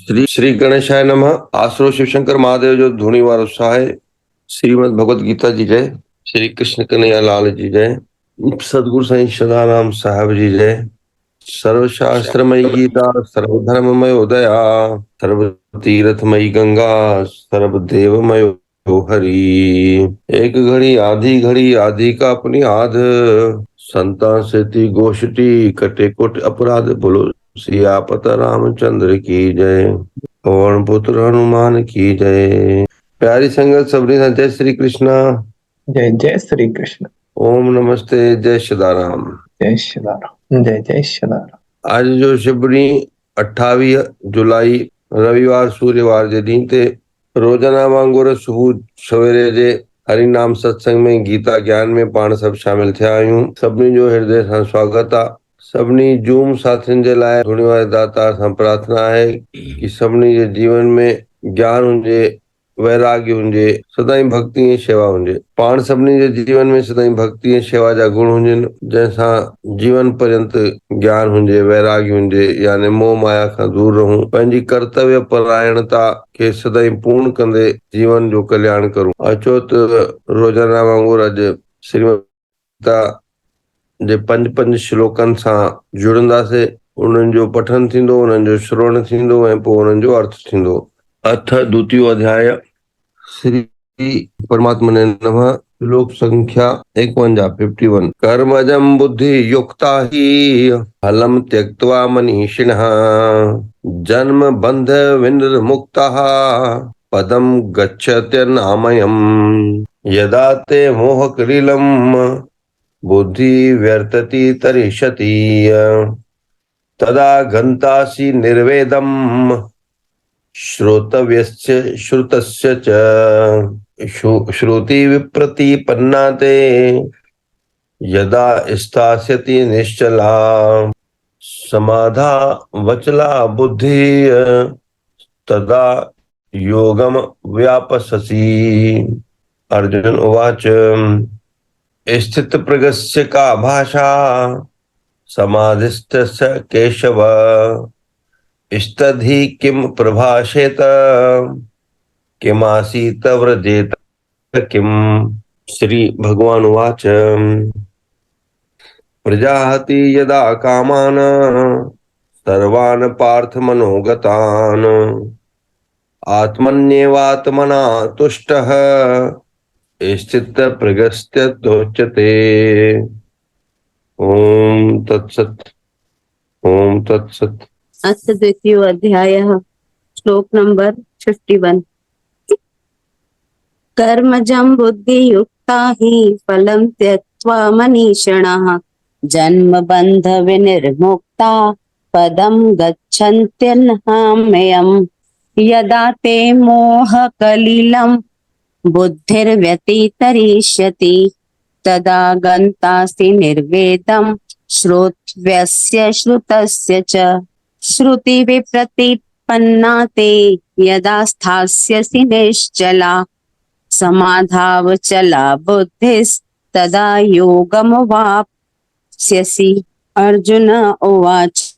श्री श्री गणेशाय नमः। आसुरो शिवशंकर महादेव जो धुनी वार उत्साह है। श्रीमद भगवत गीता जी जय। श्री कृष्ण कन्हैया लाल जी जय। सदगुरु साईं सदाराम साहब जी जय। सर्वशास्त्रमयी गीता, सर्वधर्ममय उदया, सर्व तीर्थमयी गंगा, सर्वदेवमय हरि। एक घड़ी आधी का अपनी आध, संता से गोष्ठी कटे कोट अपराध। बोलो सियापत रामचंद्र की जय। पवन पुत्र हनुमान की जय। प्यारी संगत सबरी ना जय श्री कृष्णा। जय जय श्री कृष्ण। ओम नमस्ते। जय सदाराम। जय सदाराम। जय जय सदाराम। आज जो शिबरी 28 जुलाई रविवार सूर्यवार जे ॾींहुं ते रोजाना वांगुरु सुबुह सवेरे जे हरि नाम सत्संग में गीता ज्ञान में पाण सभु शामिल थिया आहियूं। सभिनी जो हृदय सां स्वागत आहे। सभिनी जूम साथियुनि जे लाइ धुणी वारे दाता सां प्रार्थना आहे कि सभिनी जे जीवन में ज्ञान हुजे, वैराग्य हुजे, सदाईं भक्ति ऐं शेवा हुजे। पाण सभिनी जे जीवन में सदाईं भक्ति ऐं शेवा जा गुण हुजनि, जंहिंसां जीवन पर्यंत ज्ञान हुजे, वैराग्य हुजे, यानी मोह माया खां दूर रहूं। पंहिंजी कर्तव्य परायणता खे सदाईं पूर्ण कंदे जीवन जो कल्याण करूं। अचो त रोजाना वांगुरु अॼु श्रीमद गीता जे 5 श्लोकनि सां जुड़ंदासीं। उन्हनि जो पठन थींदो, उन्हनि जो श्रवण थींदो ऐं पोइ उन्हनि जो अर्थ थींदो। अथ द्वितीयो अध्याय। श्री परमात्मने नमः। श्लोक संख्या 51। कर्मजं बुद्धि युक्ता हि फलं त्यक्त्वा मनीषिणः जन्म बंध विनिर्मुक्तः पदं गच्छत्यनामयम्। यदा ते मोहकलिलं बुद्धि व्यर्तति तरिष्यति तदा गन्तासि निर्वेदम् श्रोतव्यस्य श्रुतस्य च। श्रुति विप्रतिपन्ना ते यदा स्थास्यति निश्चला समाधा वचला बुद्धि तदा योगम व्यापससि। अर्जुन उवाच स्थित प्रगस्य का भाषा समाधिस्थस्य केशव स्तद्धि किम प्रभाषेत किमासीत व्रजेत किम। श्री भगवान उवाच प्रजाहति यदा कामान सर्वान् पार्थ मनोगतान् आत्मन्येवात्मना तुष्टः स्थित प्रगस्त्यतोच्यते। ओम तत्सत्। ओम तत्सत्। अथ द्वितीयो अध्यायः। श्लोक नंबर 51। कर्मजं बुद्धियुक्ता हि फलं त्यक्त्वा मनीषिणः जन्म बंध विनिर्मुक्ता पदं गच्छन्त्यन्हाम्ययम्। यदा ते मोहकलिलं बुद्धिर्व्यतितरिष्यति तदा गन्तासि निर्वेदं श्रोतव्यस्य श्रुतस्य च। श्रुति विप्रतिपन्ना ते यदा स्थास्यसि निश्चला समाधावचला बुद्धिस्तदा योगमवाप्स्यसि। अर्जुन उवाच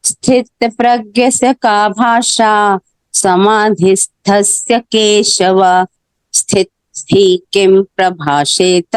स्थितप्रज्ञस्य का भाषा समाधिस्थस्य केशव स्थितिः किं प्रभाषेत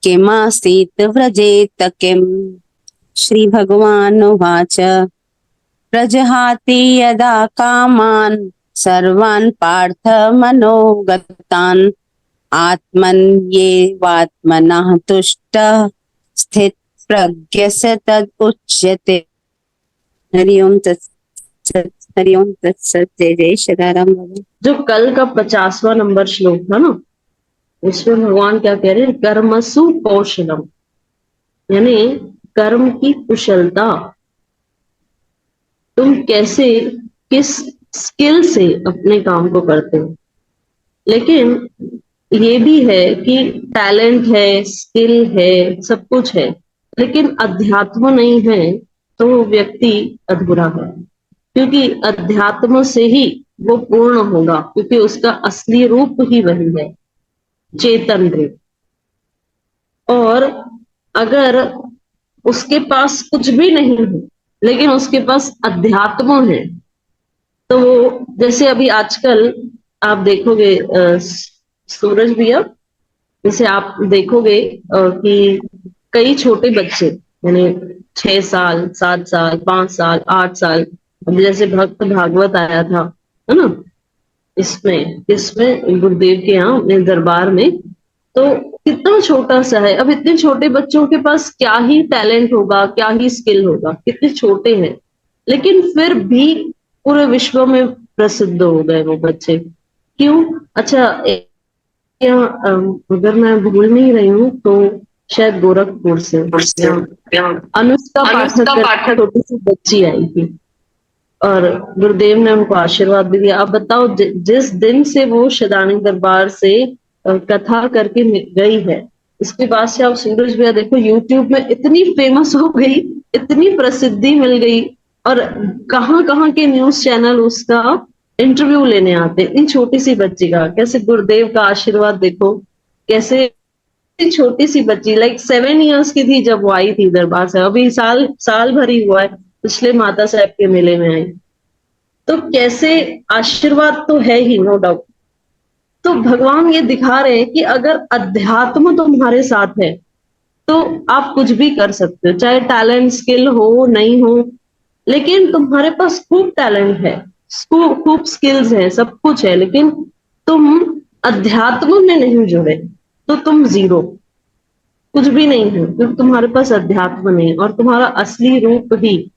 किमासीत व्रजेत किम। श्री भगवान उवाच प्रजहाति यदा कामान् सर्वान् पार्थ मनोगतान् आत्मन्येवात्मनः तुष्टः स्थित प्रज्ञस्य तद उच्यते। हरिओम तत्सत्। हरिओम तत्सत्। जय जय सदाराम। जो कल का 50वां नंबर श्लोक था ना, उसमें भगवान क्या कह रहे हैं? कर्मसु कौशलम, यानी कर्म की कुशलता। तुम कैसे, किस स्किल से अपने काम को करते हो। लेकिन ये भी है कि टैलेंट है, स्किल है, सब कुछ है, लेकिन अध्यात्म नहीं है तो वो व्यक्ति अधूरा है। क्योंकि अध्यात्म से ही वो पूर्ण होगा, क्योंकि उसका असली रूप ही वही है, चेतन रूप। और अगर उसके पास कुछ भी नहीं है लेकिन उसके पास अध्यात्म है, तो वो जैसे अभी आजकल आप देखोगे सूरज भैया, जैसे आप देखोगे कि कई छोटे बच्चे यानी 6 साल 7 साल 5 साल 8 साल, अब जैसे भक्त भागवत आया था, है ना, इसमें गुरुदेव के यहाँ अपने दरबार में, तो कितना छोटा सा है। अब इतने छोटे बच्चों के पास क्या ही टैलेंट होगा, क्या ही स्किल होगा, कितने छोटे हैं, लेकिन फिर भी पूरे विश्व में प्रसिद्ध हो गए वो बच्चे। क्यों? अच्छा, अगर मैं भूल नहीं रही हूँ तो शायद गोरखपुर से अनुष्का पाठक छोटी सी बच्ची आई थी और गुरुदेव ने उनको आशीर्वाद भी दिया। अब बताओ, जिस दिन से वो शदानी दरबार से कथा करके गई है, उसके बाद से आप सूरज भैया देखो यूट्यूब में इतनी फेमस हो गई, इतनी प्रसिद्धि मिल गई, और कहाँ कहाँ के न्यूज चैनल उसका इंटरव्यू लेने आते। इतनी छोटी सी बच्ची का कैसे गुरुदेव का आशीर्वाद देखो, कैसे छोटी सी बच्ची लाइक 7 इयर्स की थी जब वो आई थी दरबार से, अभी साल भर ही हुआ है, पिछले माता साहब के मेले में आई। तो कैसे आशीर्वाद तो है ही, नो डाउट। तो भगवान ये दिखा रहे हैं कि अगर अध्यात्म तुम्हारे साथ है तो आप कुछ भी कर सकते हो, चाहे टैलेंट स्किल हो नहीं हो, लेकिन तुम्हारे पास खूब टैलेंट है, खूब स्किल्स है, सब कुछ है, लेकिन तुम अध्यात्म में नहीं जुड़े तो तुम जीरो, कुछ भी नहीं है, क्योंकि तुम्हारे पास अध्यात्म नहीं, और तुम्हारा असली रूप ही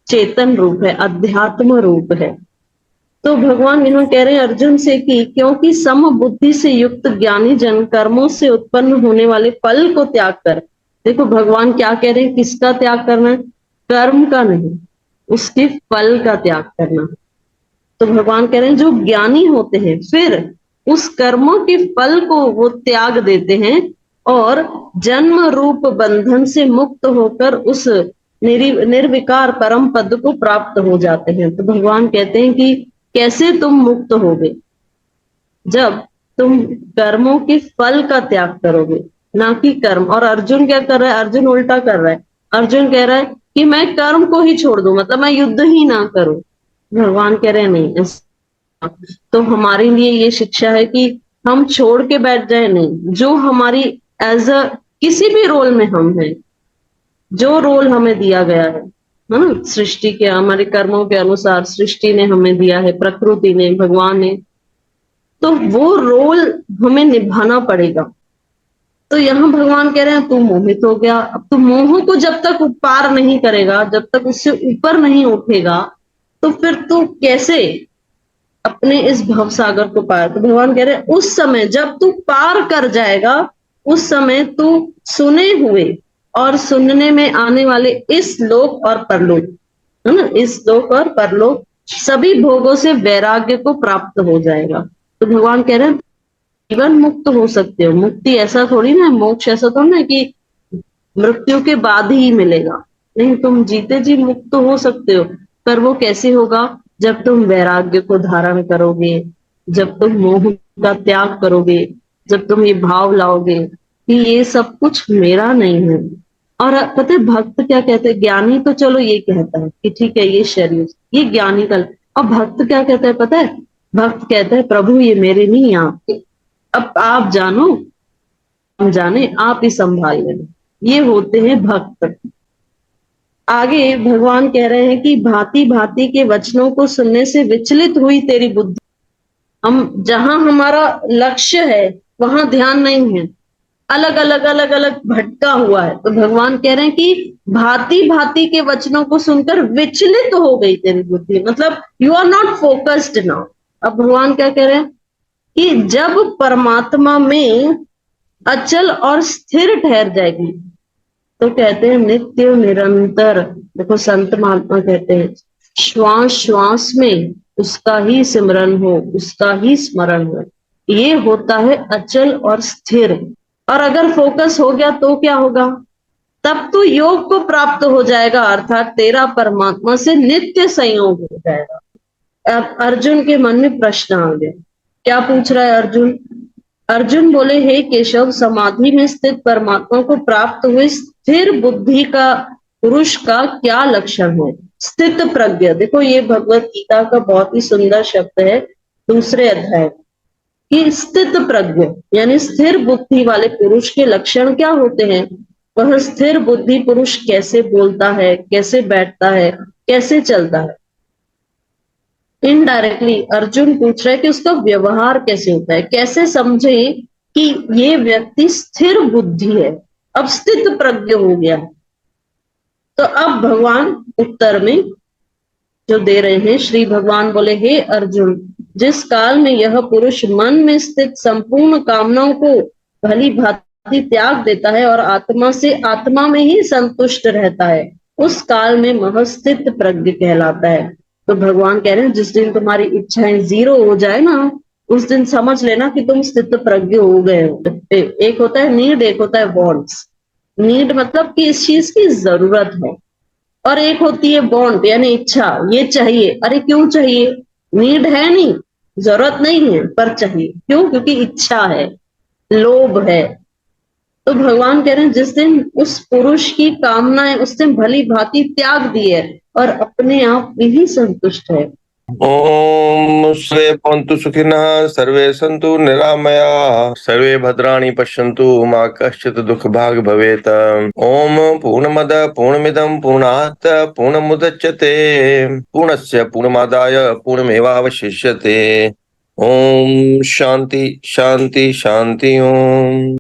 चेतन रूप है, अध्यात्म रूप है। तो भगवान यहाँ कह रहे हैं अर्जुन से कि क्योंकि सम बुद्धि से युक्त ज्ञानी जन कर्मों से उत्पन्न होने वाले फल को त्याग कर, देखो भगवान क्या कह रहे हैं, किसका त्याग करना है? कर्म का नहीं, उसके फल का त्याग करना। तो भगवान कह रहे हैं जो ज्ञानी होते हैं फिर उस कर्मों के फल को वो त्याग देते हैं और जन्म रूप बंधन से मुक्त होकर उस निर्विकार परम पद को प्राप्त हो जाते हैं। तो भगवान कहते हैं कि कैसे तुम मुक्त होगे? जब तुम कर्मों के फल का त्याग करोगे, ना कि कर्म। और अर्जुन क्या कर रहा है? अर्जुन उल्टा कर रहा है। अर्जुन कह रहा है कि मैं कर्म को ही छोड़ दूं, मतलब मैं युद्ध ही ना करूं। भगवान कह रहे हैं नहीं, तो हमारे लिए ये शिक्षा है कि हम छोड़ के बैठ जाए नहीं। जो हमारी एज अ किसी भी रोल में हम हैं, जो रोल हमें दिया गया है ना, सृष्टि के हमारे कर्मों के अनुसार सृष्टि ने हमें दिया है, प्रकृति ने, भगवान ने, तो वो रोल हमें निभाना पड़ेगा। तो यहाँ भगवान कह रहे हैं तू मोहित हो गया, अब तू मोह को जब तक पार नहीं करेगा, जब तक उससे ऊपर नहीं उठेगा, तो फिर तू कैसे अपने इस भव सागर को पार? तो भगवान कह रहे हैं उस समय जब तू पार कर जाएगा, उस समय तू सुने हुए और सुनने में आने वाले इस लोक और परलोक, है ना, इस लोक और परलोक सभी भोगों से वैराग्य को प्राप्त हो जाएगा। तो भगवान कह रहे हैं जीवन मुक्त हो सकते हो। मुक्ति ऐसा थोड़ी ना, मोक्ष ऐसा थोड़ी ना कि मृत्यु के बाद ही मिलेगा, नहीं, तुम जीते जी मुक्त हो सकते हो। पर वो कैसे होगा? जब तुम वैराग्य को धारण करोगे, जब तुम मोह का त्याग करोगे, जब तुम ये भाव लाओगे कि ये सब कुछ मेरा नहीं है। और पता है भक्त क्या कहते हैं? ज्ञानी तो चलो ये कहता है कि ठीक है ये शरीर, ये ज्ञानी का, और भक्त क्या कहता है पता है? भक्त कहता है प्रभु ये मेरे नहीं, आपके, अब आप जानो, हम जाने, आप ही संभाल लेना। ये होते हैं भक्त। आगे भगवान कह रहे हैं कि भांति भांति के वचनों को सुनने से विचलित हुई तेरी बुद्धि, हम जहां हमारा लक्ष्य है वहां ध्यान नहीं है, अलग अलग भटका हुआ है। तो भगवान कह रहे हैं कि भांति भांति के वचनों को सुनकर विचलित हो गई तेरी बुद्धि, मतलब you are not focused now. अब भगवान क्या कह रहे हैं कि जब परमात्मा में अचल और स्थिर ठहर जाएगी, तो कहते हैं नित्य निरंतर, देखो संत महात्मा कहते हैं श्वास श्वास में उसका ही सिमरन हो, उसका ही स्मरण हो, ये होता है अचल और स्थिर। और अगर फोकस हो गया तो क्या होगा? तब तो योग को प्राप्त हो जाएगा, अर्थात तेरा परमात्मा से नित्य संयोग हो जाएगा। अब अर्जुन के मन में प्रश्न आ गया, क्या पूछ रहा है अर्जुन? अर्जुन बोले हे केशव, समाधि में स्थित परमात्मा को प्राप्त हुए स्थिर बुद्धि का पुरुष का क्या लक्षण है? स्थित प्रज्ञ, देखो ये भगवत गीता का बहुत ही सुंदर शब्द है दूसरे अध्याय कि स्थित प्रज्ञ यानी स्थिर बुद्धि वाले पुरुष के लक्षण क्या होते हैं। वह स्थिर बुद्धि पुरुष कैसे बोलता है, कैसे बैठता है, कैसे चलता है। इनडायरेक्टली अर्जुन पूछ रहा है कि उसका व्यवहार कैसे होता है, कैसे समझे कि ये व्यक्ति स्थिर बुद्धि है, अब स्थित प्रज्ञ हो गया। तो अब भगवान उत्तर में जो दे रहे हैं, श्री भगवान बोले, हे अर्जुन, जिस काल में यह पुरुष मन में स्थित संपूर्ण कामनाओं को भली भांति त्याग देता है और आत्मा से आत्मा में ही संतुष्ट रहता है, उस काल में महस्थित प्रज्ञ कहलाता है। तो भगवान कह रहे हैं जिस दिन तुम्हारी इच्छाएं 0 हो जाए ना, उस दिन समझ लेना कि तुम स्थित प्रज्ञ हो गए हो। एक होता है नीड, एक होता है वांट्स। नीड मतलब कि इस चीज की जरूरत है, और एक होती है बॉन्ड यानी इच्छा, ये चाहिए। अरे क्यों चाहिए? नीड है नहीं, जरूरत नहीं है, पर चाहिए। क्यों? क्योंकि इच्छा है, लोभ है। तो भगवान कह रहे हैं जिस दिन उस पुरुष की कामनाएं उसने भली भांति त्याग दी है और अपने आप में ही संतुष्ट है। ओम सर्वे भवन्तु सुखिनः सर्वे सन्तु निरामयाः सर्वे भद्राणि पश्यन्तु मा कश्चित् दुःखभाग् भवेत्। ओम पूर्णमद पूर्णमिदं पूर्णात् पूर्णमुदच्यते पूर्णस्य पूर्णमादाय पूर्णमेवावशिष्यते। ओम शांति शांति शांति। ओम।